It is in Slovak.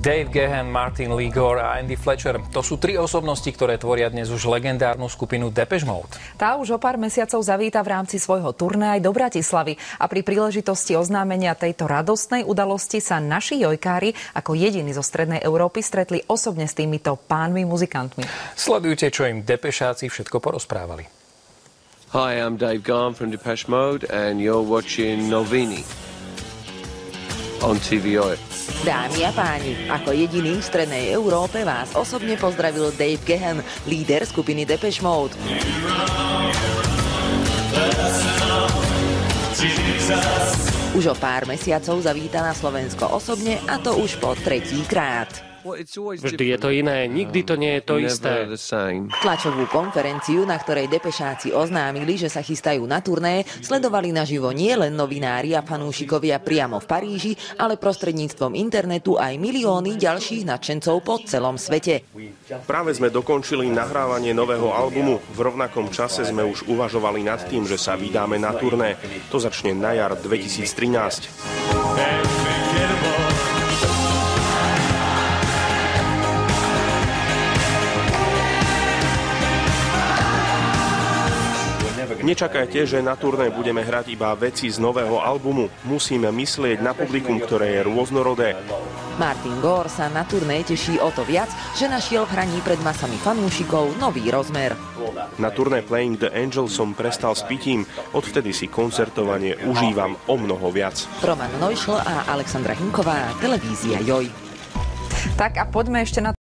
Dave Gahan, Martin Lee Gore a Andy Fletcher. To sú tri osobnosti, ktoré tvoria dnes už legendárnu skupinu Depeche Mode. Tá už o pár mesiacov zavíta v rámci svojho turné aj do Bratislavy. A pri príležitosti oznámenia tejto radostnej udalosti sa naši jojkári ako jediní zo Strednej Európy stretli osobne s týmito pánmi muzikantmi. Sledujte, čo im Depešáci všetko porozprávali. Hi, I'm Dave Gahan from Depeche Mode and you're watching Novini on TVO. Dámy a páni, ako jediný v Strednej Európe vás osobne pozdravil Dave Gahan, líder skupiny Depeche Mode. Už o pár mesiacov zavíta na Slovensko osobne, a to už po tretíkrát. Vždy je to iné, nikdy to nie je to isté. Tlačovú konferenciu, na ktorej Depešáci oznámili, že sa chystajú na turné, sledovali naživo nie len novinári a fanúšikovia priamo v Paríži, ale prostredníctvom internetu aj milióny ďalších nadšencov po celom svete. Práve sme dokončili nahrávanie nového albumu. V rovnakom čase sme už uvažovali nad tým, že sa vydáme na turné. To začne na jar 2013. Nečakajte, že na turné budeme hrať iba veci z nového albumu. Musíme myslieť na publikum, ktoré je rôznorodé. Martin Gore sa na turné teší o to viac, že našiel v hraní pred masami fanúšikov nový rozmer. Na turné Playing the Angel som prestal s pitím. Odvtedy si koncertovanie užívam o mnoho viac. Roman Neuschl a Alexandra Hinková, televízia JOJ. Tak a poďme ešte na